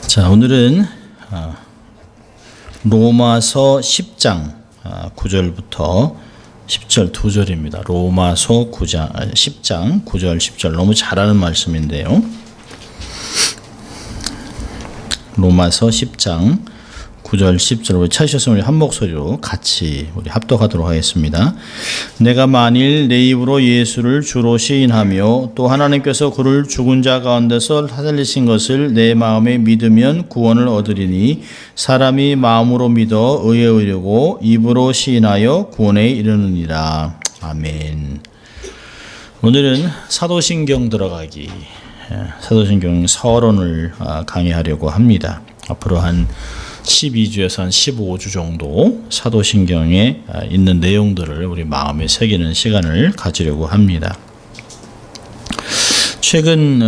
자, 오늘은 로마서 10장 9절부터 10절 2절입니다. 로마서 10장 9절 10절 너무 잘 아는 말씀인데요. 로마서 10장 9절 10절 우리 찾으셨으면 우리 한 목소리로 같이 우리 합독하도록 하겠습니다. 내가 만일 내 입으로 예수를 주로 시인하며 또 하나님께서 그를 죽은 자 가운데서 살리신 것을 내 마음에 믿으면 구원을 얻으리니 사람이 마음으로 믿어 의에 이르고 입으로 시인하여 구원에 이르느니라. 아멘. 오늘은 사도신경 들어가기 사도신경 서론을 강의하려고 합니다. 앞으로 한 12주에서 한 15주 정도 사도신경에 있는 내용들을 우리 마음에 새기는 시간을 가지려고 합니다. 최근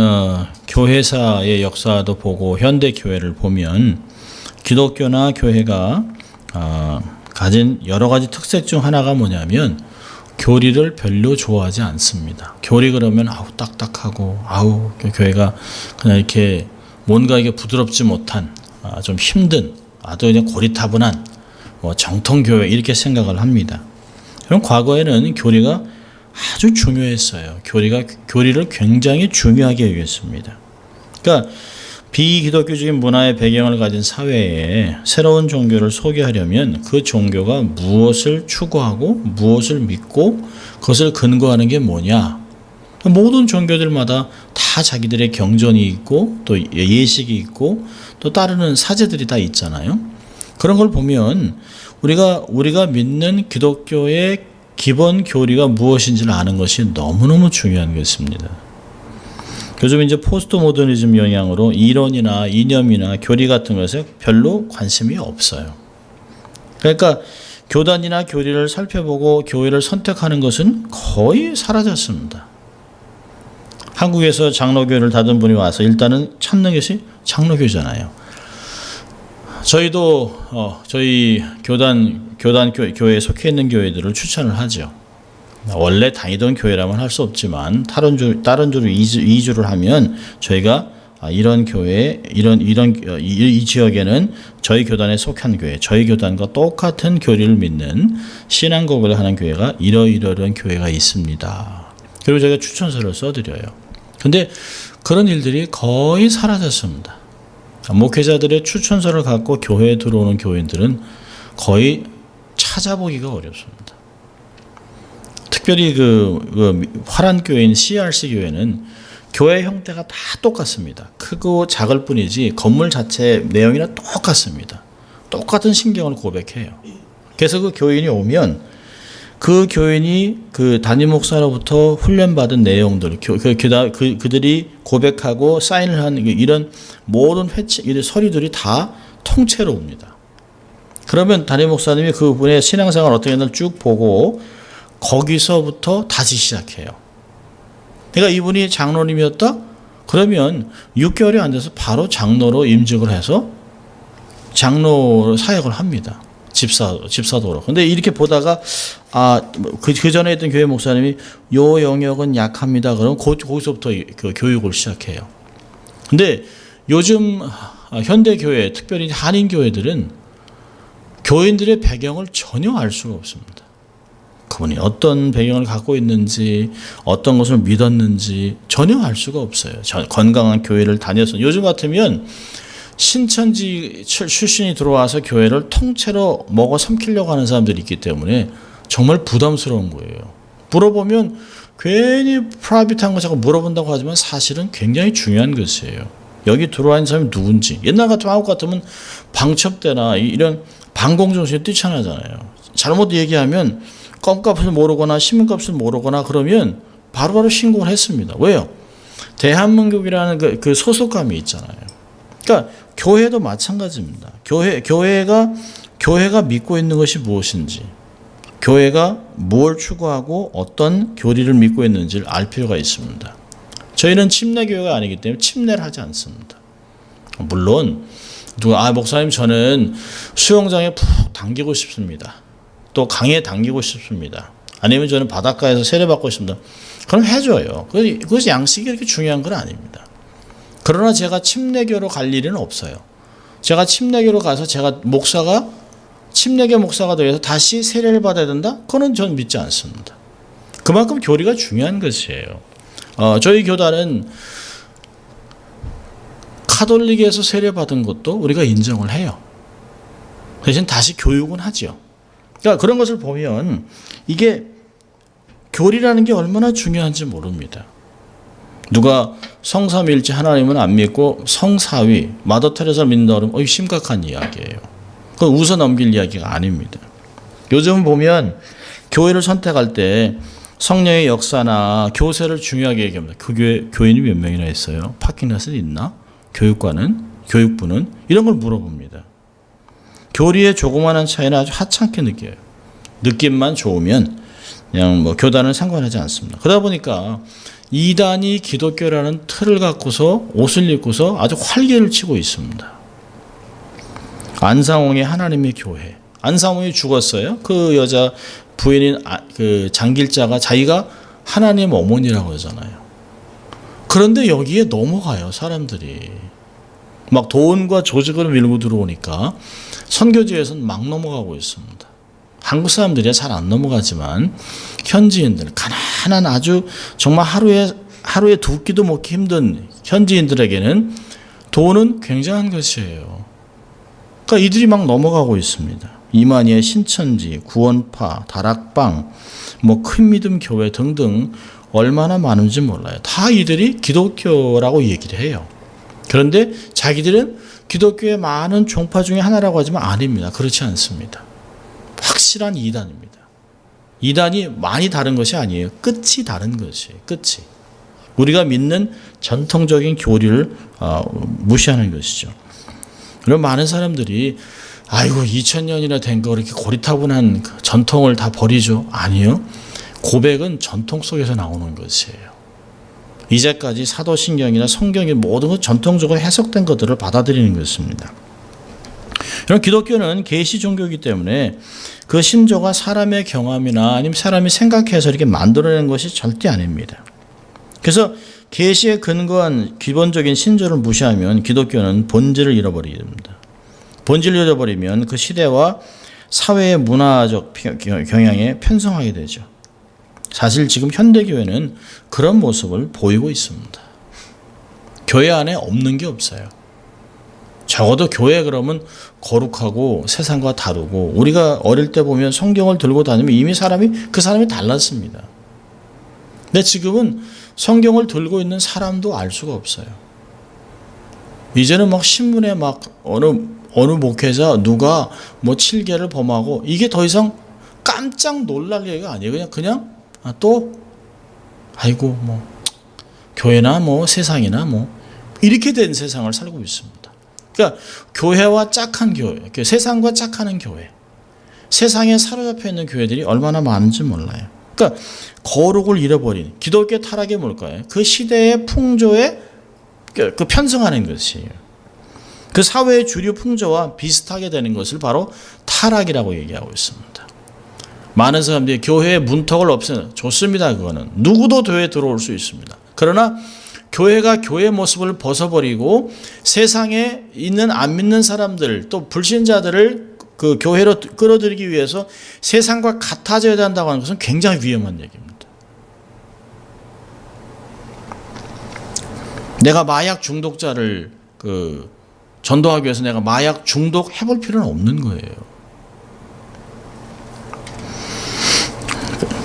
교회사의 역사도 보고 현대 교회를 보면 기독교나 교회가 가진 여러 가지 특색 중 하나가 뭐냐면 교리를 별로 좋아하지 않습니다. 교리 그러면 딱딱하고 교회가 그냥 이렇게 뭔가 이게 부드럽지 못한 좀 힘든 아주 그냥 고리타분한 정통교회 이렇게 생각을 합니다. 그럼 과거에는 교리가 아주 중요했어요. 교리를 굉장히 중요하게 여겼습니다. 그러니까 비기독교적인 문화의 배경을 가진 사회에 새로운 종교를 소개하려면 그 종교가 무엇을 추구하고 무엇을 믿고 그것을 근거하는 게 뭐냐. 모든 종교들마다 다 자기들의 경전이 있고 또 예식이 있고 또 따르는 사제들이 다 있잖아요. 그런 걸 보면 우리가 믿는 기독교의 기본 교리가 무엇인지를 아는 것이 너무너무 중요한 것입니다. 요즘 이제 포스트 모더니즘 영향으로 이론이나 이념이나 교리 같은 것에 별로 관심이 없어요. 그러니까 교단이나 교리를 살펴보고 교회를 선택하는 것은 거의 사라졌습니다. 한국에서 장로교회를 닫은 분이 와서 일단은 찾는 것이 장로교잖아요. 저희도 저희 교회에 속해 있는 교회들을 추천을 하죠. 원래 다니던 교회라면 할 수 없지만 다른 주로 이주를 하면 저희가 이런 교회 이 지역에는 저희 교단에 속한 교회, 저희 교단과 똑같은 교리를 믿는 신앙 고백을 하는 교회가 이러이러한 교회가 있습니다. 그리고 저희가 추천서를 써드려요. 근데 그런 일들이 거의 사라졌습니다. 목회자들의 추천서를 갖고 교회에 들어오는 교인들은 거의 찾아보기가 어렵습니다. 특별히 화란 교회인 CRC 교회는 교회 형태가 다 똑같습니다. 크고 작을 뿐이지 건물 자체 내용이나 똑같습니다. 똑같은 신경을 고백해요. 그래서 그 교인이 오면 그 교인이 그 담임 목사로부터 훈련받은 내용들, 그들이 고백하고 사인을 하는 이런 모든 이런 서류들이 다 통째로 옵니다. 그러면 담임 목사님이 그분의 신앙생활 어떻게 했는지 쭉 보고 거기서부터 다시 시작해요. 그러니까 이분이 장로님이었다? 그러면 6개월이 안 돼서 바로 장로로 임직을 해서 장로 사역을 합니다. 집사도로. 근데 이렇게 보다가 그 전에 있던 교회 목사님이 요 영역은 약합니다. 그럼 거기서부터 그 교육을 시작해요. 근데 요즘 현대 교회, 특별히 한인 교회들은 교인들의 배경을 전혀 알 수가 없습니다. 그분이 어떤 배경을 갖고 있는지, 어떤 것을 믿었는지 전혀 알 수가 없어요. 건강한 교회를 다녀서 요즘 같으면 신천지 출신이 들어와서 교회를 통째로 먹어 삼키려고 하는 사람들이 있기 때문에 정말 부담스러운 거예요. 물어보면 괜히 프라이빗한 거 자꾸 물어본다고 하지만 사실은 굉장히 중요한 것이에요. 여기 들어와 있는 사람이 누군지. 옛날 같으면 한국 같으면 방첩대나 이런 방공정신이 뛰쳐나잖아요. 잘못 얘기하면 껌값을 모르거나 신문값을 모르거나 그러면 바로바로 신고를 했습니다. 왜요? 대한민국이라는 그 소속감이 있잖아요. 그러니까 교회도 마찬가지입니다. 교회가 믿고 있는 것이 무엇인지, 교회가 뭘 추구하고 어떤 교리를 믿고 있는지를 알 필요가 있습니다. 저희는 침례교회가 아니기 때문에 침례를 하지 않습니다. 물론 목사님 저는 수영장에 푹 당기고 싶습니다. 또 강에 당기고 싶습니다. 아니면 저는 바닷가에서 세례받고 싶습니다. 그럼 해줘요. 그것이 양식이 그렇게 중요한 건 아닙니다. 그러나 제가 침례교로 갈 일은 없어요. 제가 침례교로 가서 제가 침례교 목사가 되어서 다시 세례를 받아야 된다? 그거는 저는 믿지 않습니다. 그만큼 교리가 중요한 것이에요. 저희 교단은 카톨릭에서 세례받은 것도 우리가 인정을 해요. 대신 다시 교육은 하죠. 그러니까 그런 것을 보면 이게 교리라는 게 얼마나 중요한지 모릅니다. 누가 성삼일체 하나님은 안 믿고 성사위, 마더 테레사를 믿는다 그러면 심각한 이야기예요. 그건 웃어 넘길 이야기가 아닙니다. 요즘 보면 교회를 선택할 때 성령의 역사나 교세를 중요하게 얘기합니다. 그 교인이 몇 명이나 있어요? 파킹랏은 있나? 교육부는 이런 걸 물어봅니다. 교리의 조그마한 차이는 아주 하찮게 느껴요. 느낌만 좋으면 그냥 교단은 상관하지 않습니다. 그러다 보니까 이단이 기독교라는 틀을 갖고서 옷을 입고서 아주 활개를 치고 있습니다. 안상홍의 하나님의 교회. 안상홍이 죽었어요. 그 여자 부인인 그 장길자가 자기가 하나님 어머니라고 하잖아요. 그런데 여기에 넘어가요, 사람들이. 막 돈과 조직을 밀고 들어오니까 선교지에서는 막 넘어가고 있습니다. 한국 사람들이 잘 안 넘어가지만 현지인들, 가난한 아주 정말 하루에 두 끼도 먹기 힘든 현지인들에게는 돈은 굉장한 것이에요. 그러니까 이들이 막 넘어가고 있습니다. 이만희의 신천지, 구원파, 다락방, 큰 믿음 교회 등등 얼마나 많은지 몰라요. 다 이들이 기독교라고 얘기를 해요. 그런데 자기들은 기독교의 많은 종파 중에 하나라고 하지만 아닙니다. 그렇지 않습니다. 확실한 이단입니다. 이단이 많이 다른 것이 아니에요. 끝이 다른 것이에요. 끝이. 우리가 믿는 전통적인 교리를 무시하는 것이죠. 그럼 많은 사람들이 아이고 2000년이나 된 거 그렇게 고리타분한 전통을 다 버리죠. 아니요. 고백은 전통 속에서 나오는 것이에요. 이제까지 사도신경이나 성경의 모든 것 전통적으로 해석된 것들을 받아들이는 것입니다. 그럼 기독교는 계시 종교이기 때문에 그 신조가 사람의 경험이나 아니면 사람이 생각해서 이렇게 만들어낸 것이 절대 아닙니다. 그래서 계시에 근거한 기본적인 신조를 무시하면 기독교는 본질을 잃어버리게 됩니다. 본질을 잃어버리면 그 시대와 사회의 문화적 경향에 편성하게 되죠. 사실 지금 현대교회는 그런 모습을 보이고 있습니다. 교회 안에 없는 게 없어요. 적어도 교회 그러면 거룩하고 세상과 다르고 우리가 어릴 때 보면 성경을 들고 다니면 이미 그 사람이 달랐습니다. 근데 지금은 성경을 들고 있는 사람도 알 수가 없어요. 이제는 신문에 어느 목회자 누가 7개를 범하고 이게 더 이상 깜짝 놀랄 얘기가 아니에요. 그냥 아이고 교회나 세상이나 이렇게 된 세상을 살고 있습니다. 그러니까 교회와 짝한 교회, 세상과 짝하는 교회, 세상에 사로잡혀 있는 교회들이 얼마나 많은지 몰라요. 그러니까 거룩을 잃어버린 기독교 타락이 뭘까요? 그 시대의 풍조에 편승하는 것이에요. 그 사회의 주류 풍조와 비슷하게 되는 것을 바로 타락이라고 얘기하고 있습니다. 많은 사람들이 교회의 문턱을 없애는 좋습니다. 그거는 누구도 교회에 들어올 수 있습니다. 그러나 교회가 교회의 모습을 벗어버리고 세상에 있는 안 믿는 사람들 또 불신자들을 그 교회로 끌어들이기 위해서 세상과 같아져야 한다고 하는 것은 굉장히 위험한 얘기입니다. 내가 마약 중독자를 전도하기 위해서 내가 마약 중독 해볼 필요는 없는 거예요.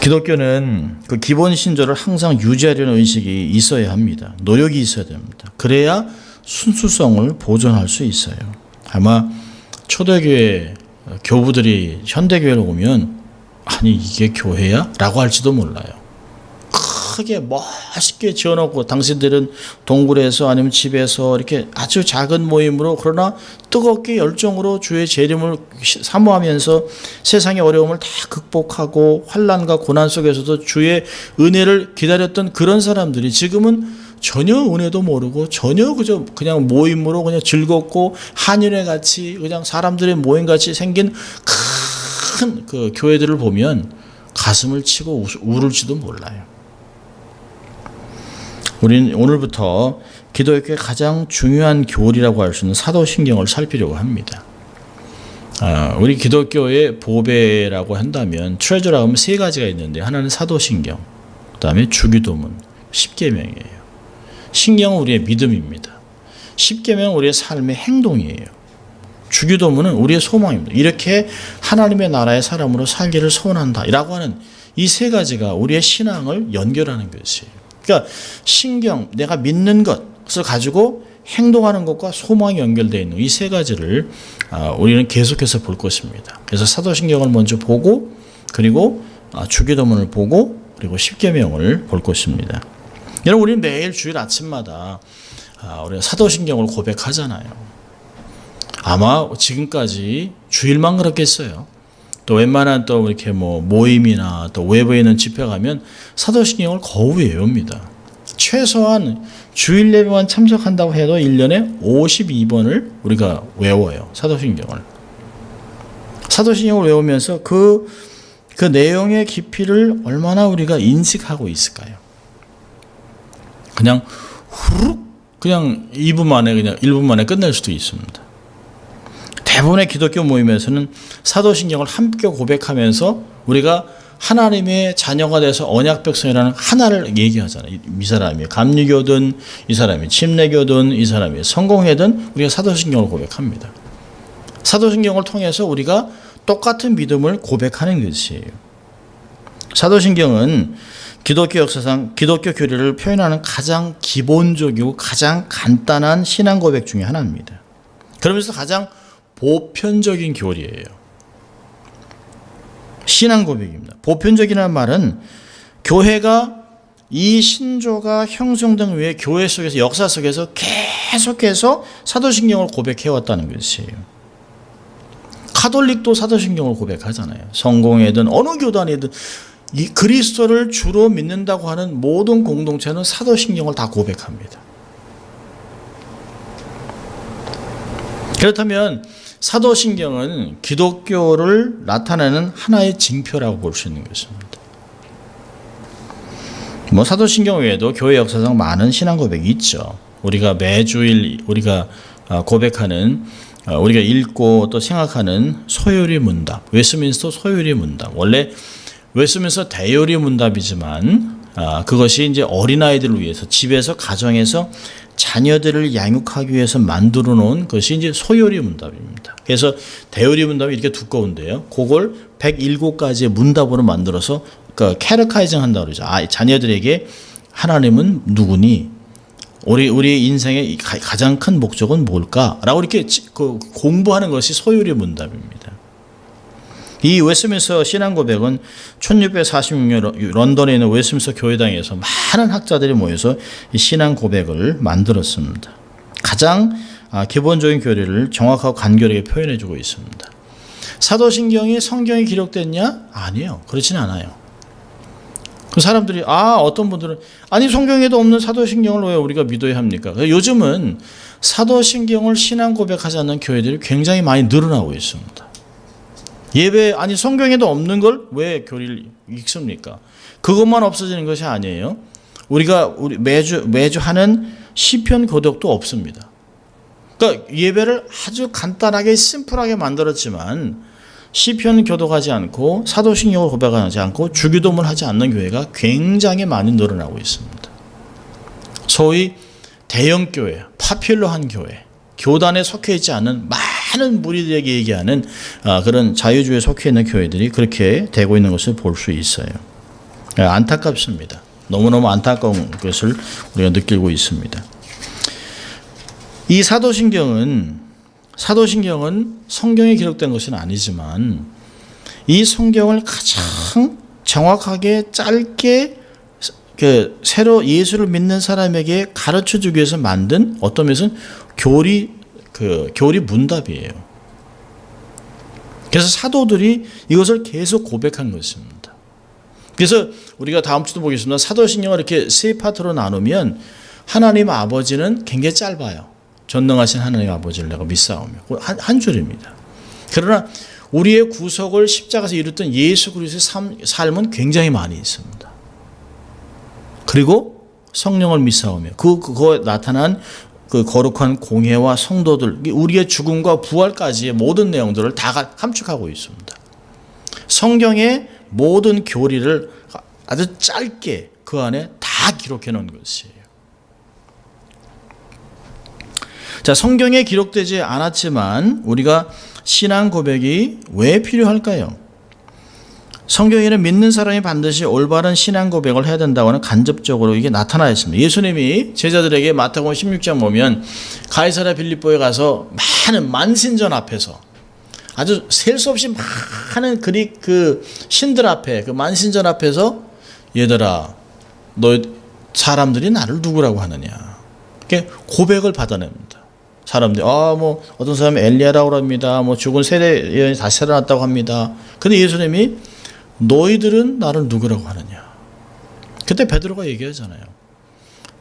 기독교는 그 기본 신조를 항상 유지하려는 의식이 있어야 합니다. 노력이 있어야 됩니다. 그래야 순수성을 보존할 수 있어요. 아마 초대교회 교부들이 현대교회로 오면 아니 이게 교회야? 라고 할지도 몰라요. 크게 멋있게 지어놓고 당신들은 동굴에서 아니면 집에서 이렇게 아주 작은 모임으로 그러나 뜨겁게 열정으로 주의 재림을 사모하면서 세상의 어려움을 다 극복하고 환난과 고난 속에서도 주의 은혜를 기다렸던 그런 사람들이 지금은 전혀 은혜도 모르고 전혀 그냥 모임으로 그냥 즐겁고 한인회 같이 그냥 사람들의 모임 같이 생긴 큰 그 교회들을 보면 가슴을 치고 울을지도 몰라요. 우리는 오늘부터 기독교의 가장 중요한 교리라고 할 수 있는 사도신경을 살피려고 합니다. 우리 기독교의 보배라고 한다면 트레저라고 하면 세 가지가 있는데 하나는 사도신경, 그 다음에 주기도문, 십계명이에요. 신경은 우리의 믿음입니다. 십계명은 우리의 삶의 행동이에요. 주기도문은 우리의 소망입니다. 이렇게 하나님의 나라의 사람으로 살기를 소원한다 라고 하는 이 세 가지가 우리의 신앙을 연결하는 것이에요. 그러니까 신경, 내가 믿는 것을 가지고 행동하는 것과 소망이 연결되어 있는 이 세 가지를 우리는 계속해서 볼 것입니다. 그래서 사도신경을 먼저 보고 그리고 주기도문을 보고 그리고 십계명을 볼 것입니다. 여러분, 우리는 매일 주일 아침마다 우리가 사도신경을 고백하잖아요. 아마 지금까지 주일만 그렇겠어요. 또 웬만한 또 이렇게 모임이나 또 외부에 있는 집회 가면 사도신경을 거의 외웁니다. 최소한 주일 예배만 참석한다고 해도 1년에 52번을 우리가 외워요. 사도신경을. 사도신경을 외우면서 그 내용의 깊이를 얼마나 우리가 인식하고 있을까요? 그냥 후룩 그냥 2분 만에 그냥 1분 만에 끝낼 수도 있습니다. 대부분의 기독교 모임에서는 사도신경을 함께 고백하면서 우리가 하나님의 자녀가 돼서 언약 백성이라는 하나를 얘기하잖아요. 이 사람이 감리교든 이 사람이 침례교든 이 사람이 성공회든 우리가 사도신경을 고백합니다. 사도신경을 통해서 우리가 똑같은 믿음을 고백하는 것이에요. 사도신경은 기독교 역사상 기독교 교리를 표현하는 가장 기본적이고 가장 간단한 신앙 고백 중에 하나입니다. 그러면서 가장 보편적인 교리예요. 신앙 고백입니다. 보편적이라는 말은 교회가 이 신조가 형성된 후에 교회 속에서 역사 속에서 계속해서 사도신경을 고백해왔다는 것이에요. 카톨릭도 사도신경을 고백하잖아요. 성공회든 어느 교단이든 이 그리스도를 주로 믿는다고 하는 모든 공동체는 사도신경을 다 고백합니다. 그렇다면 사도신경은 기독교를 나타내는 하나의 징표라고 볼 수 있는 것입니다. 사도신경 외에도 교회 역사상 많은 신앙 고백이 있죠. 우리가 매주일 우리가 고백하는 우리가 읽고 또 생각하는 소요리 문답, 웨스민스터 소요리 문답. 원래 웨스민스터 대요리 문답이지만 그것이 이제 어린아이들을 위해서 집에서 가정에서 자녀들을 양육하기 위해서 만들어 놓은 것이 이제 소요리 문답입니다. 그래서 대요리 문답이 이렇게 두꺼운데요. 그걸 107가지의 문답으로 만들어서 캐러카이징 한다고 그러죠. 자녀들에게 하나님은 누구니? 우리 인생의 가장 큰 목적은 뭘까?라고 이렇게 공부하는 것이 소요리 문답입니다. 이 웨스민스터 신앙 고백은 1646년 런던에 있는 웨스민스터 교회당에서 많은 학자들이 모여서 이 신앙 고백을 만들었습니다. 가장 기본적인 교리를 정확하고 간결하게 표현해주고 있습니다. 사도신경이 성경에 기록됐냐? 아니요. 그렇진 않아요. 그 사람들이 어떤 분들은 아니 성경에도 없는 사도신경을 왜 우리가 믿어야 합니까? 요즘은 사도신경을 신앙 고백하지 않는 교회들이 굉장히 많이 늘어나고 있습니다. 예배 성경에도 없는 걸 왜 교리를 읽습니까? 그것만 없어지는 것이 아니에요. 우리가 매주 하는 시편 교독도 없습니다. 그러니까 예배를 아주 간단하게 심플하게 만들었지만 시편 교독하지 않고 사도신경을 고백하지 않고 주기도문을 하지 않는 교회가 굉장히 많이 늘어나고 있습니다. 소위 대형 교회, 파퓰러한 교회, 교단에 속해 있지 않은 많은 무리들에게 얘기하는 그런 자유주의에 속해 있는 교회들이 그렇게 되고 있는 것을 볼 수 있어요. 안타깝습니다. 너무너무 안타까운 것을 우리가 느끼고 있습니다. 이 사도신경은 성경에 기록된 것은 아니지만 이 성경을 가장 정확하게 짧게 새로 예수를 믿는 사람에게 가르쳐주기 위해서 만든 어떤 면에서는 교리 문답이에요. 그래서 사도들이 이것을 계속 고백한 것입니다. 그래서 우리가 다음 주도 보겠습니다. 사도신경을 이렇게 세 파트로 나누면 하나님 아버지는 굉장히 짧아요. 전능하신 하나님 아버지를 내가 믿사오며 한 줄입니다. 그러나 우리의 구속을 십자가에서 이뤘던 예수 그리스도의 삶은 굉장히 많이 있습니다. 그리고 성령을 믿사오며 그거에 나타난 그 거룩한 공회와 성도들, 우리의 죽음과 부활까지의 모든 내용들을 다 함축하고 있습니다. 성경의 모든 교리를 아주 짧게 그 안에 다 기록해 놓은 것이에요. 자, 성경에 기록되지 않았지만 우리가 신앙 고백이 왜 필요할까요? 성경에는 믿는 사람이 반드시 올바른 신앙 고백을 해야 된다고는 간접적으로 이게 나타나 있습니다. 예수님이 제자들에게 마태복음 16장 보면 가이사랴 빌립보에 가서 많은 만신전 앞에서 아주 셀 수 없이 많은 그릭 그 신들 앞에 그 만신전 앞에서 얘들아 너 사람들이 나를 누구라고 하느냐 이렇게 고백을 받아냅니다. 사람들이 뭐 어떤 사람이 엘리야라고 합니다. 뭐 죽은 세례 예언이 다시 살아났다고 합니다. 근데 예수님이 너희들은 나를 누구라고 하느냐. 그때 베드로가 얘기하잖아요.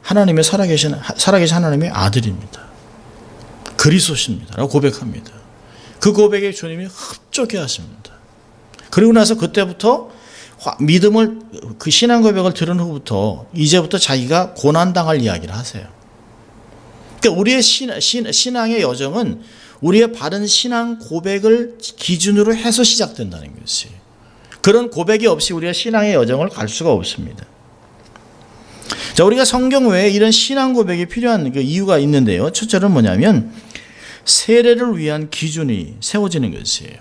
하나님의 살아계신 하나님의 아들입니다. 그리스도십니다. 라고 고백합니다. 그 고백에 주님이 흡족해 하십니다. 그리고 나서 그때부터 믿음을 그 신앙 고백을 들은 후부터 이제부터 자기가 고난당할 이야기를 하세요. 그러니까 우리의 신앙의 여정은 우리의 바른 신앙 고백을 기준으로 해서 시작된다는 것이. 그런 고백이 없이 우리가 신앙의 여정을 갈 수가 없습니다. 자, 우리가 성경 외에 이런 신앙 고백이 필요한 그 이유가 있는데요. 첫째는 뭐냐면 세례를 위한 기준이 세워지는 것이에요.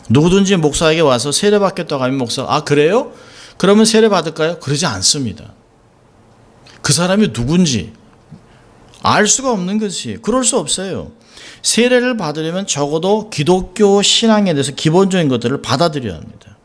누구든지 목사에게 와서 세례 받겠다고 하면 목사가 그래요? 그러면 세례 받을까요? 그러지 않습니다. 그 사람이 누군지 알 수가 없는 것이 그럴 수 없어요. 세례를 받으려면 적어도 기독교 신앙에 대해서 기본적인 것들을 받아들여야 합니다.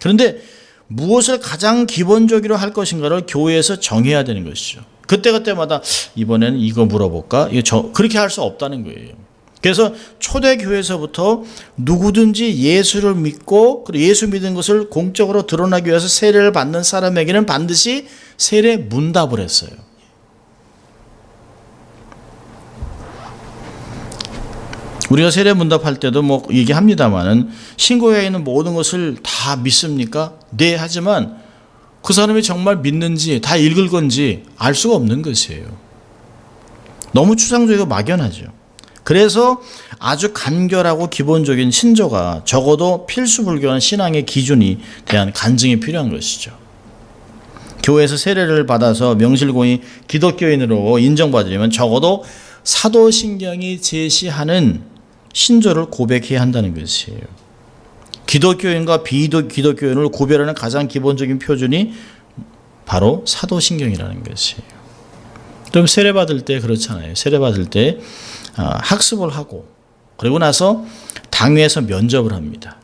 그런데 무엇을 가장 기본적으로 할 것인가를 교회에서 정해야 되는 것이죠. 그때마다 이번에는 이거 물어볼까? 그렇게 할 수 없다는 거예요. 그래서 초대교회에서부터 누구든지 예수를 믿고 그리고 예수 믿은 것을 공적으로 드러나기 위해서 세례를 받는 사람에게는 반드시 세례 문답을 했어요. 우리가 세례 문답할 때도 뭐 얘기합니다만은 신고에 있는 모든 것을 다 믿습니까? 네, 하지만 그 사람이 정말 믿는지 다 읽을 건지 알 수가 없는 것이에요. 너무 추상적이고 막연하죠. 그래서 아주 간결하고 기본적인 신조가 적어도 필수 불교한 신앙의 기준이 대한 간증이 필요한 것이죠. 교회에서 세례를 받아서 명실공히 기독교인으로 인정받으려면 적어도 사도신경이 제시하는 신조를 고백해야 한다는 것이에요. 기독교인과 비기독교인을 구별하는 가장 기본적인 표준이 바로 사도신경이라는 것이에요. 그럼 세례 받을 때 그렇잖아요. 세례 받을 때 학습을 하고 그리고 나서 당회에서 면접을 합니다.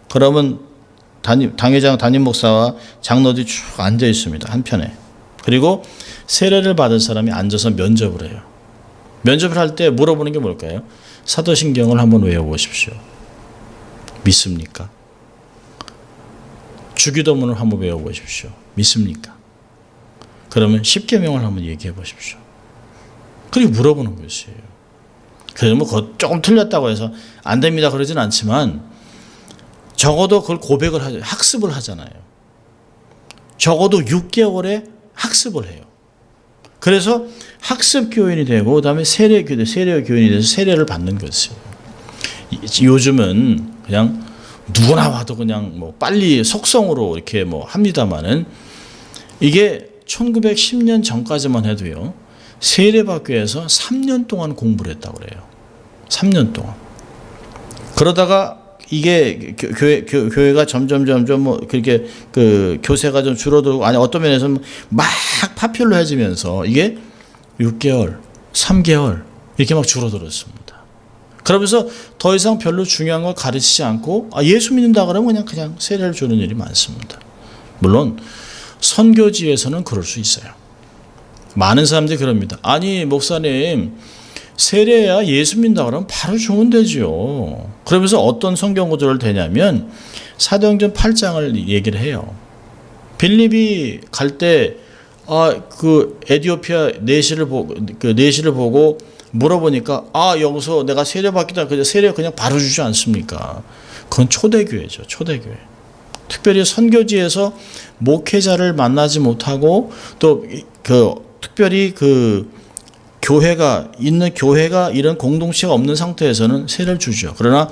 그러면 당회장 담임 목사와 장로들이 쭉 앉아 있습니다. 한편에. 그리고 세례를 받은 사람이 앉아서 면접을 해요. 면접을 할 때 물어보는 게 뭘까요? 사도신경을 한번 외워보십시오. 믿습니까? 주기도문을 한번 외워보십시오. 믿습니까? 그러면 10계명을 한번 얘기해 보십시오. 그리고 물어보는 것이에요. 그래서 뭐 조금 틀렸다고 해서 안 됩니다 그러진 않지만 적어도 그걸 고백을 하죠. 학습을 하잖아요. 적어도 6개월에 학습을 해요. 그래서 학습 교인이 되고 그다음에 세례 교인이 돼서 세례를 받는 것이에요. 요즘은 그냥 누구나 와도 그냥 뭐 빨리 속성으로 이렇게 뭐 합니다만은 이게 1910년 전까지만 해도요. 세례받기 위해서 3년 동안 공부를 했다고 그래요. 3년 동안. 그러다가 이게 교회가 점점 뭐 그렇게 그 교세가 좀 줄어들고 아니 어떤 면에서는 막 파퓰러해지면서 이게 6개월, 3개월 이렇게 막 줄어들었습니다. 그러면서 더 이상 별로 중요한 걸 가르치지 않고 예수 믿는다 그러면 그냥 세례를 주는 일이 많습니다. 물론 선교지에서는 그럴 수 있어요. 많은 사람들이 그럽니다. 아니 목사님 세례야 예수 믿는다 그러면 바로 주면 되죠. 그러면서 어떤 성경 구절을 대냐면 사도행전 8장을 얘기를 해요. 빌립이 갈 때 그 에티오피아 내시를 보고 물어보니까 여기서 내가 세례 받겠다. 그냥 세례 그냥 바로 주지 않습니까? 그건 초대교회죠. 초대교회. 특별히 선교지에서 목회자를 만나지 못하고 또 특별히 교회가 이런 공동체가 없는 상태에서는 세례를 주죠. 그러나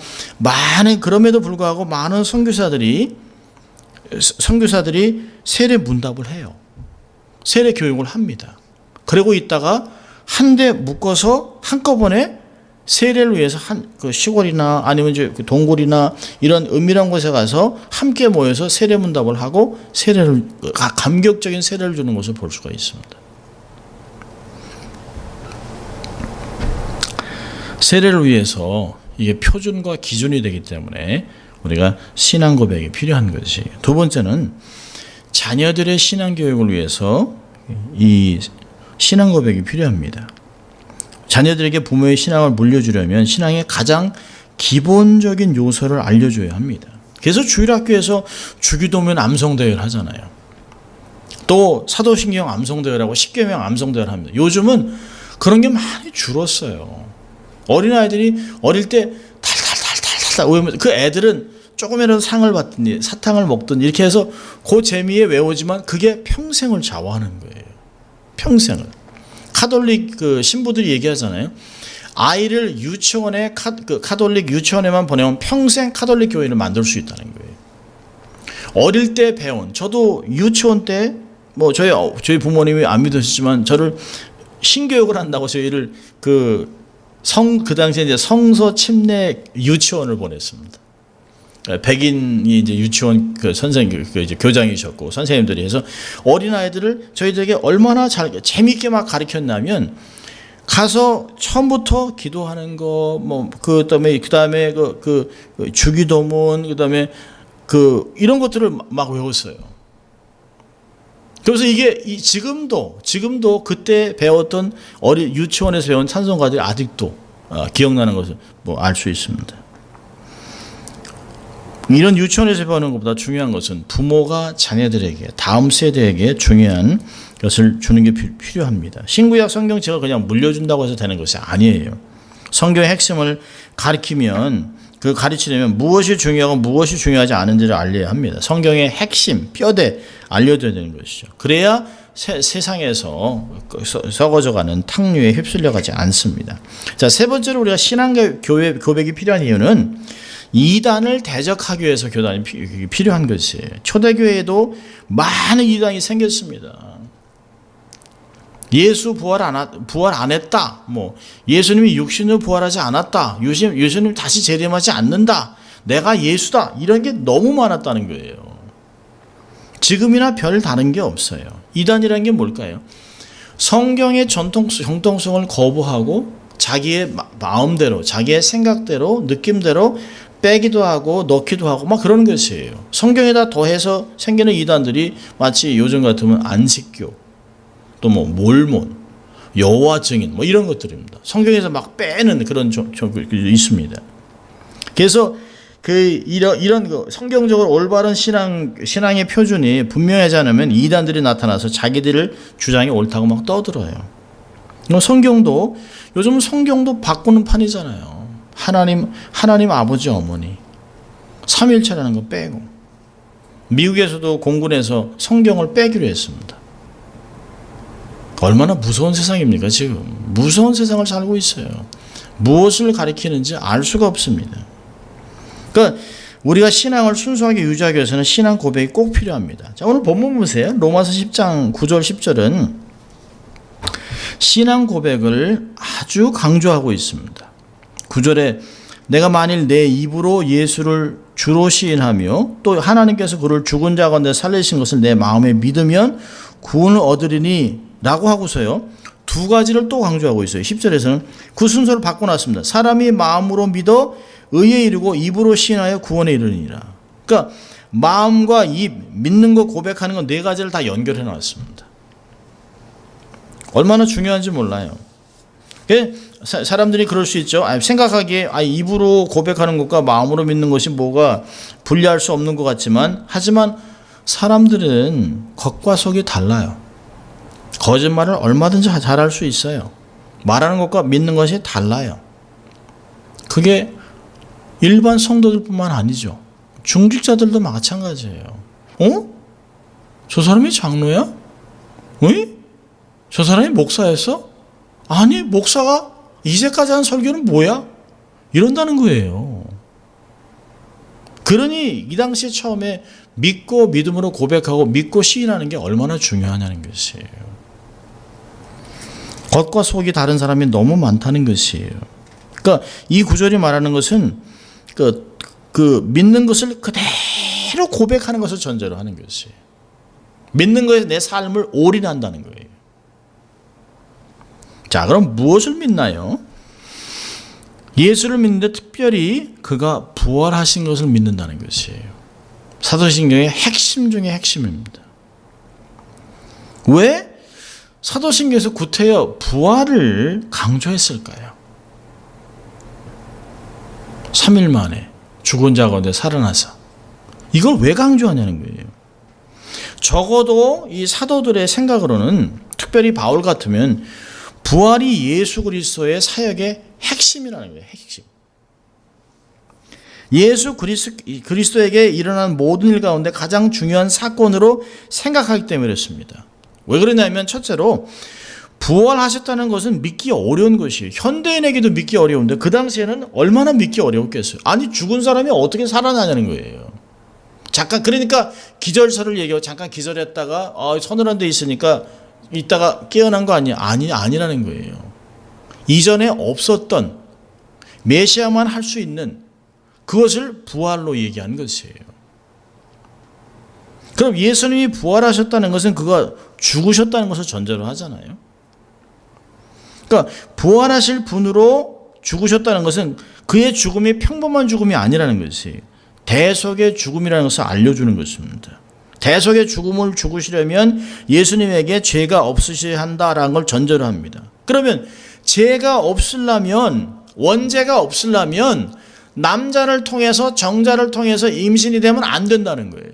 그럼에도 불구하고 많은 선교사들이 세례 문답을 해요. 세례 교육을 합니다. 그러고 있다가 한데 묶어서 한꺼번에 세례를 위해서 시골이나 아니면 이제 동굴이나 이런 은밀한 곳에 가서 함께 모여서 세례 문답을 하고 감격적인 세례를 주는 것을 볼 수가 있습니다. 세례를 위해서 이게 표준과 기준이 되기 때문에 우리가 신앙 고백이 필요한 것이. 두 번째는 자녀들의 신앙 교육을 위해서 이 신앙 고백이 필요합니다. 자녀들에게 부모의 신앙을 물려주려면 신앙의 가장 기본적인 요소를 알려줘야 합니다. 그래서 주일학교에서 주기도문 암송대회를 하잖아요. 또 사도신경 암송대회라고 십계명 암송대회를 합니다. 요즘은 그런 게 많이 줄었어요. 어린아이들이 어릴 때 달달달달달 외우면서 그 애들은 조금이라도 상을 받든지 사탕을 먹든지 이렇게 해서 그 재미에 외우지만 그게 평생을 좌우하는 거예요. 평생을. 카톨릭 신부들이 얘기하잖아요. 아이를 유치원에 카톨릭 유치원에만 보내면 평생 카톨릭 교인을 만들 수 있다는 거예요. 어릴 때 배운, 저도 유치원 때 저희 부모님이 안 믿으셨지만 저를 신교육을 한다고 저희를 그 당시에 이제 성서 침례 유치원을 보냈습니다. 백인이 이제 유치원 선생님, 이제 교장이셨고 선생님들이 해서 어린아이들을 저희들에게 얼마나 재밌게 막 가르쳤냐면 가서 처음부터 기도하는 거, 그다음에 주기도문, 그다음에 이런 것들을 막 외웠어요. 그래서 이게 지금도 그때 배웠던 유치원에서 배운 찬송가들이 아직도 기억나는 것을 알 수 있습니다. 이런 유치원에서 배우는 것보다 중요한 것은 부모가 자녀들에게, 다음 세대에게 중요한 것을 주는 게 필요합니다. 신구약 성경책을 그냥 물려준다고 해서 되는 것이 아니에요. 성경의 핵심을 가르치려면 무엇이 중요하고 무엇이 중요하지 않은지를 알려야 합니다. 성경의 핵심, 뼈대 알려줘야 되는 것이죠. 그래야 세상에서 썩어져가는 탕류에 휩쓸려가지 않습니다. 자, 세 번째로 우리가 신앙 교회 고백이 필요한 이유는 이단을 대적하기 위해서 교단이 필요한 것이에요. 초대교회에도 많은 이단이 생겼습니다. 예수 부활 안 했다. 예수님이 육신으로 부활하지 않았다. 예수님 다시 재림하지 않는다. 내가 예수다. 이런 게 너무 많았다는 거예요. 지금이나 별 다른 게 없어요. 이단이라는 게 뭘까요? 성경의 정통성을 거부하고 자기의 마음대로, 자기의 생각대로, 느낌대로 빼기도 하고 넣기도 하고 막 그러는 것이에요. 성경에다 더해서 생기는 이단들이 마치 요즘 같으면 안식교, 또 몰몬, 여호와 증인 이런 것들입니다. 성경에서 막 빼는 그런 있습니다. 그래서 이런 성경적으로 올바른 신앙의 표준이 분명하지 않으면 이단들이 나타나서 자기들의 주장이 옳다고 막 떠들어요. 요즘은 성경도 바꾸는 판이잖아요. 하나님 아버지 어머니 삼위일체라는 거 빼고, 미국에서도 공군에서 성경을 빼기로 했습니다. 얼마나 무서운 세상입니까? 지금 무서운 세상을 살고 있어요. 무엇을 가리키는지 알 수가 없습니다. 그러니까 우리가 신앙을 순수하게 유지하기 위해서는 신앙 고백이 꼭 필요합니다. 자, 오늘 본문 보세요. 로마서 10장 9절 10절은 신앙 고백을 아주 강조하고 있습니다. 9절에 내가 만일 내 입으로 예수를 주로 시인하며 또 하나님께서 그를 죽은 자 가운데 살리신 것을 내 마음에 믿으면 구원을 얻으리니 라고 하고서요, 두 가지를 또 강조하고 있어요. 10절에서는 그 순서를 바꿔놨습니다. 사람이 마음으로 믿어 의에 이르고 입으로 시인하여 구원에 이르니라. 그러니까 마음과 입, 믿는 거 고백하는 거 네 가지를 다 연결해 놨습니다. 얼마나 중요한지 몰라요. 사람들이 그럴 수 있죠. 생각하기에 입으로 고백하는 것과 마음으로 믿는 것이 뭐가 분리할 수 없는 것 같지만, 하지만 사람들은 겉과 속이 달라요. 거짓말을 얼마든지 잘할 수 있어요. 말하는 것과 믿는 것이 달라요. 그게 일반 성도들뿐만 아니죠. 중직자들도 마찬가지예요. 저 사람이 장로야? 저 사람이 목사였어? 아니, 목사가 이제까지 한 설교는 뭐야? 이런다는 거예요. 그러니 이 당시에 처음에 믿고 믿음으로 고백하고 믿고 시인하는 게 얼마나 중요하냐는 것이에요. 겉과 속이 다른 사람이 너무 많다는 것이에요. 그러니까 이 구절이 말하는 것은 그 믿는 것을 그대로 고백하는 것을 전제로 하는 것이에요. 믿는 것에 내 삶을 올인한다는 거예요. 자, 그럼 무엇을 믿나요? 예수를 믿는데 특별히 그가 부활하신 것을 믿는다는 것이에요. 사도신경의 핵심 중에 핵심입니다. 왜 사도신경에서 구태여 부활을 강조했을까요? 3일 만에 죽은 자 가운데 살아나서 이걸 왜 강조하냐는 거예요. 적어도 이 사도들의 생각으로는 특별히 바울 같으면 부활이 예수 그리스도의 사역의 핵심이라는 거예요. 핵심. 예수 그리스도에게 일어난 모든 일 가운데 가장 중요한 사건으로 생각하기 때문에 그렇습니다. 왜 그러냐면 첫째로 부활하셨다는 것은 믿기 어려운 것이에요. 현대인에게도 믿기 어려운데 그 당시에는 얼마나 믿기 어려웠겠어요. 아니, 죽은 사람이 어떻게 살아나냐는 거예요. 잠깐, 그러니까 기절설을 얘기하고 잠깐 기절했다가 서늘한 데 있으니까 이따가 깨어난 거 아니라는 거예요. 이전에 없었던 메시아만 할 수 있는 그것을 부활로 얘기하는 것이에요. 그럼 예수님이 부활하셨다는 것은 그가 죽으셨다는 것을 전제로 하잖아요. 그러니까 부활하실 분으로 죽으셨다는 것은 그의 죽음이 평범한 죽음이 아니라는 것이 대속의 죽음이라는 것을 알려주는 것입니다. 대속의 죽음을 죽으시려면 예수님에게 죄가 없으셔야 한다라는 걸 전제로 합니다. 그러면 죄가 없으려면, 원죄가 없으려면 남자를 통해서 정자를 통해서 임신이 되면 안 된다는 거예요.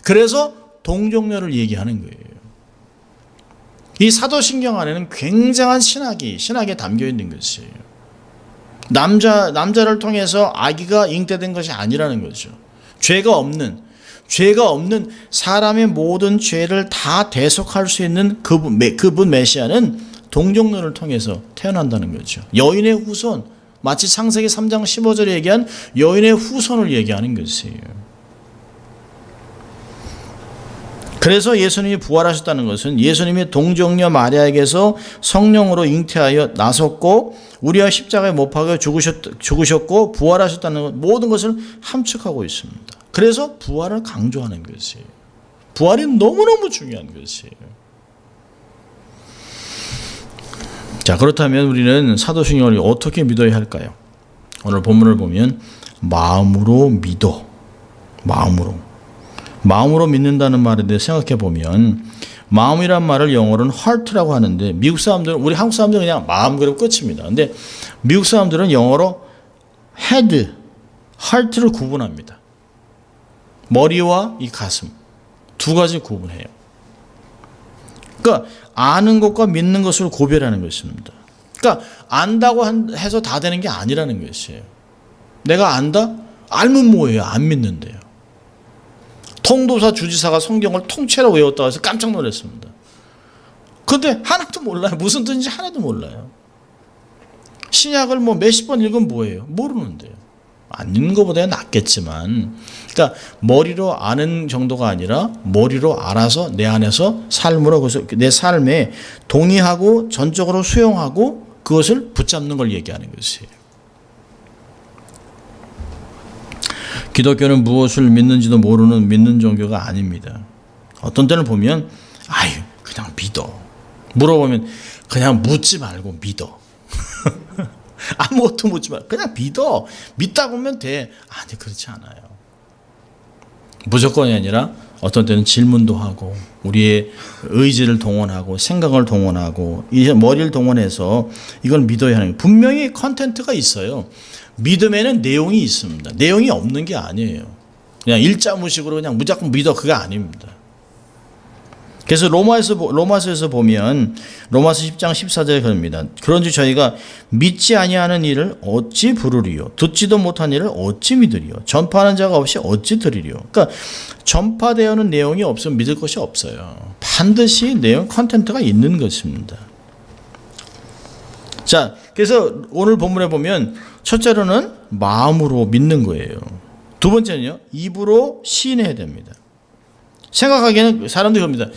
그래서 동정녀를 얘기하는 거예요. 이 사도신경 안에는 굉장한 신학이 담겨 있는 것이에요. 남자를 통해서 아기가 잉태된 것이 아니라는 거죠. 죄가 없는 사람의 모든 죄를 다 대속할 수 있는 그분 메시아는 동정녀를 통해서 태어난다는 거죠. 여인의 후손, 마치 창세기 3장 15절에 얘기한 여인의 후손을 얘기하는 것이에요. 그래서 예수님이 부활하셨다는 것은 예수님이 동정녀 마리아에게서 성령으로 잉태하여 나섰고 우리와 십자가에 못 박혀 죽으셨고 부활하셨다는 모든 것을 함축하고 있습니다. 그래서 부활을 강조하는 것이에요. 부활이 너무너무 중요한 것이에요. 자, 그렇다면 우리는 사도신경을 어떻게 믿어야 할까요? 오늘 본문을 보면 마음으로 믿어. 마음으로 믿는다는 말에 대해 생각해 보면 마음이란 말을 영어로는 heart라고 하는데 미국 사람들은, 우리 한국 사람들은 그냥 마음 그리고 끝입니다. 근데 미국 사람들은 영어로 head, heart를 구분합니다. 머리와 이 가슴 두 가지 구분해요. 그러니까 아는 것과 믿는 것을 구별하는 것입니다. 그러니까 안다고 해서 다 되는 게 아니라는 것이에요. 내가 안다? 알면 뭐예요? 안 믿는데요. 통도사 주지사가 성경을 통째로 외웠다고 해서 깜짝 놀랐습니다. 그런데 하나도 몰라요. 무슨 뜻인지 하나도 몰라요. 신약을 뭐 몇십 번 읽으면 뭐예요? 모르는데요. 안 읽는 것보다 낫겠지만, 그러니까 머리로 아는 정도가 아니라 머리로 알아서 내 안에서 삶으로, 그래서 내 삶에 동의하고 전적으로 수용하고 그것을 붙잡는 걸 얘기하는 것이에요. 기독교는 무엇을 믿는지도 모르는 믿는 종교가 아닙니다. 어떤 때는 보면 그냥 믿어. 물어보면 그냥 묻지 말고 믿어. 아무것도 묻지 말고 그냥 믿어. 믿다 보면 돼. 아니, 그렇지 않아요. 무조건이 아니라 어떤 때는 질문도 하고 우리의 의지를 동원하고 생각을 동원하고 이 머리를 동원해서 이걸 믿어야 하는 거예요. 분명히 컨텐츠가 있어요. 믿음에는 내용이 있습니다. 내용이 없는 게 아니에요. 그냥 일자무식으로 그냥 무조건 믿어, 그게 아닙니다. 그래서 로마서에서 보면 로마서 10장 14절에 그럽니다. 그런즉 저희가 믿지 아니하는 일을 어찌 부르리요? 듣지도 못한 일을 어찌 믿으리요? 전파하는 자가 없이 어찌 들으리요? 그러니까 전파되어는 내용이 없으면 믿을 것이 없어요. 반드시 내용 컨텐츠가 있는 것입니다. 자, 그래서 오늘 본문에 보면 첫째로는 마음으로 믿는 거예요. 두 번째는요, 입으로 시인해야 됩니다. 생각하기에는 사람들이 그럽니다.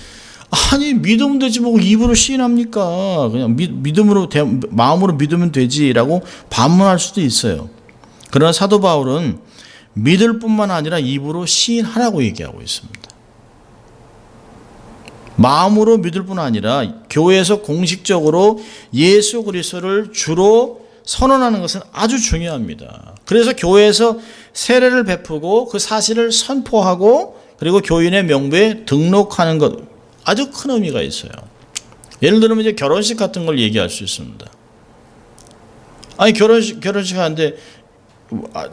아니, 믿으면 되지 뭐 입으로 시인합니까? 그냥 믿음으로 마음으로 믿으면 되지라고 반문할 수도 있어요. 그러나 사도 바울은 믿을 뿐만 아니라 입으로 시인하라고 얘기하고 있습니다. 마음으로 믿을 뿐 아니라 교회에서 공식적으로 예수 그리스도를 주로 선언하는 것은 아주 중요합니다. 그래서 교회에서 세례를 베푸고 그 사실을 선포하고 그리고 교인의 명부에 등록하는 것 아주 큰 의미가 있어요. 예를 들면 이제 결혼식 같은 걸 얘기할 수 있습니다. 아니 결혼식 하는데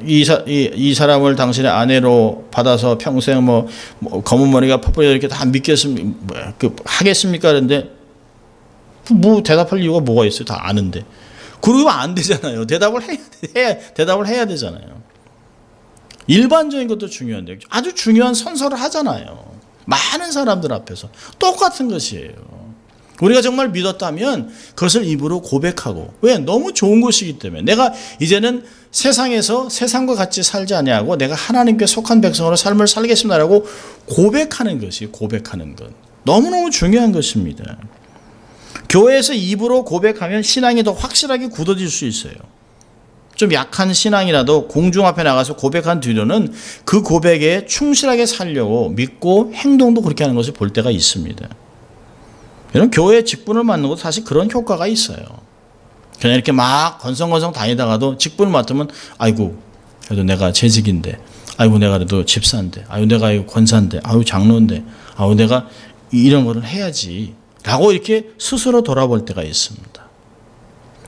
이 사람을 당신의 아내로 받아서 평생 뭐 검은 머리가 퍼플이 이렇게 다 하겠습니까? 그런데 뭐 대답할 이유가 뭐가 있어요? 다 아는데. 그러면 안 되잖아요. 대답을 해야 되잖아요. 일반적인 것도 중요한데 아주 중요한 선서를 하잖아요. 많은 사람들 앞에서 똑같은 것이에요. 우리가 정말 믿었다면 그것을 입으로 고백하고, 왜? 너무 좋은 것이기 때문에 내가 이제는 세상에서 세상과 같이 살지 아니하고 내가 하나님께 속한 백성으로 삶을 살겠습니다라고 고백하는 것이 고백하는 것. 너무너무 중요한 것입니다. 교회에서 입으로 고백하면 신앙이 더 확실하게 굳어질 수 있어요. 좀 약한 신앙이라도 공중 앞에 나가서 고백한 뒤로는 그 고백에 충실하게 살려고 믿고 행동도 그렇게 하는 것을 볼 때가 있습니다. 이런 교회 직분을 맡는 것도 사실 그런 효과가 있어요. 그냥 이렇게 막 건성건성 다니다가도 직분을 맡으면 아이고 그래도 내가 재직인데, 아이고 내가 그래도 집사인데, 아이고 내가 이거 권사인데, 아이고 장로인데, 아이고 내가 이런 거를 해야지 라고 이렇게 스스로 돌아볼 때가 있습니다.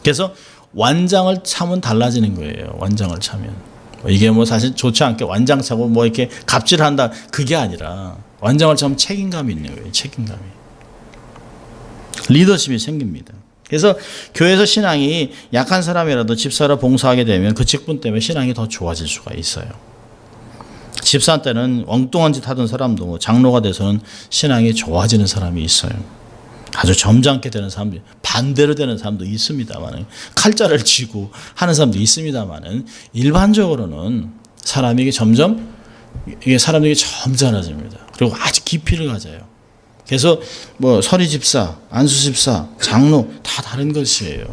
그래서 완장을 차면 달라지는 거예요. 완장을 차면. 이게 뭐 사실 좋지 않게 완장 차고 뭐 이렇게 갑질한다 그게 아니라 완장을 차면 책임감이 있는 거예요. 책임감이. 리더십이 생깁니다. 그래서 교회에서 신앙이 약한 사람이라도 집사로 봉사하게 되면 그 직분 때문에 신앙이 더 좋아질 수가 있어요. 집사 때는 엉뚱한 짓 하던 사람도 장로가 돼서는 신앙이 좋아지는 사람이 있어요. 아주 점잖게 되는 사람들, 반대로 되는 사람도 있습니다만, 칼자를 쥐고 하는 사람도 있습니다만, 일반적으로는 사람에게 점점 점잖아집니다. 그리고 아주 깊이를 가져요. 그래서 뭐 서리 집사, 안수 집사, 장로 다 다른 것이에요.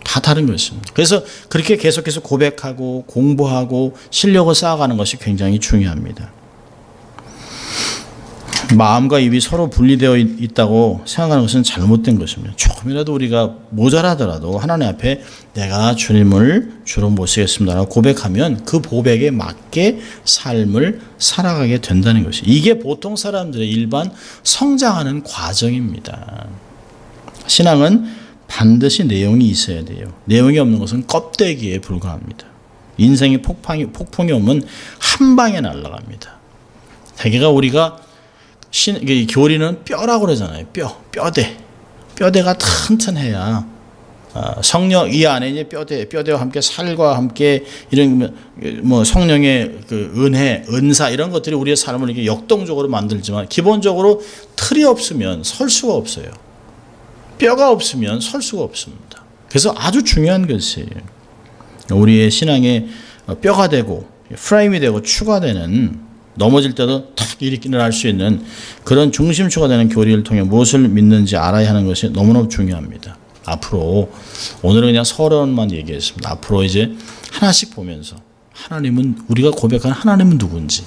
다 다른 것입니다. 그래서 그렇게 계속해서 고백하고 공부하고 실력을 쌓아가는 것이 굉장히 중요합니다. 마음과 입이 서로 분리되어 있다고 생각하는 것은 잘못된 것입니다. 조금이라도 우리가 모자라더라도 하나님 앞에 내가 주님을 주로 모시겠습니다라고 고백하면 그 고백에 맞게 삶을 살아가게 된다는 것이, 이게 보통 사람들의 일반 성장하는 과정입니다. 신앙은 반드시 내용이 있어야 돼요. 내용이 없는 것은 껍데기에 불과합니다. 인생의 폭풍이 오면 한 방에 날아갑니다. 대개가 우리가 교리는 뼈라고 그러잖아요. 뼈대가 튼튼해야 성령 이 안에 이제 뼈대와 함께 살과 함께 이런 뭐 성령의 그 은사 이런 것들이 우리의 삶을 이렇게 역동적으로 만들지만 기본적으로 틀이 없으면 설 수가 없어요. 뼈가 없으면 설 수가 없습니다. 그래서 아주 중요한 것이에요. 우리의 신앙에 뼈가 되고 프레임이 되고 추가 되는, 넘어질 때도 탁 일어날 수 있는 그런 중심추가 되는 교리를 통해 무엇을 믿는지 알아야 하는 것이 너무너무 중요합니다. 앞으로 오늘은 그냥 서론만 얘기했습니다. 앞으로 이제 하나씩 보면서 우리가 고백하는 하나님은 누군지,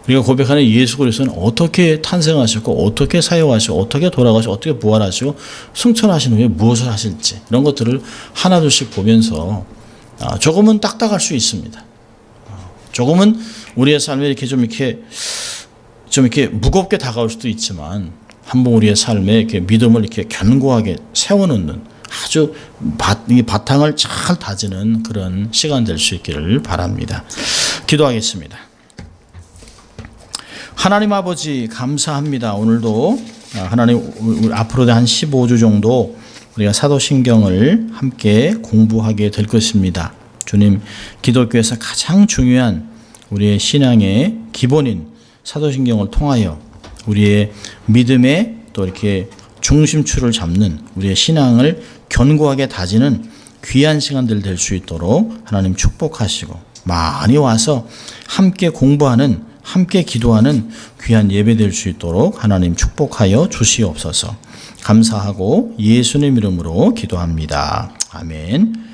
우리가 고백하는 예수 그리스도는 어떻게 탄생하셨고 어떻게 사역하시고 어떻게 돌아가시고 어떻게 부활하시고 승천하신 후에 무엇을 하실지 이런 것들을 하나둘씩 보면서 조금은 딱딱할 수 있습니다. 조금은 우리의 삶에 이렇게 좀 이렇게 무겁게 다가올 수도 있지만 한번 우리의 삶에 이렇게 믿음을 이렇게 견고하게 세워놓는 아주 바탕을 잘 다지는 그런 시간 될 수 있기를 바랍니다. 기도하겠습니다. 하나님 아버지 감사합니다. 오늘도 하나님 앞으로도 한 15주 정도 우리가 사도신경을 함께 공부하게 될 것입니다. 주님, 기독교에서 가장 중요한 우리의 신앙의 기본인 사도신경을 통하여 우리의 믿음의 또 이렇게 중심추를 잡는 우리의 신앙을 견고하게 다지는 귀한 시간들 될 수 있도록 하나님 축복하시고 많이 와서 함께 공부하는 함께 기도하는 귀한 예배 될 수 있도록 하나님 축복하여 주시옵소서. 감사하고 예수님 이름으로 기도합니다. 아멘.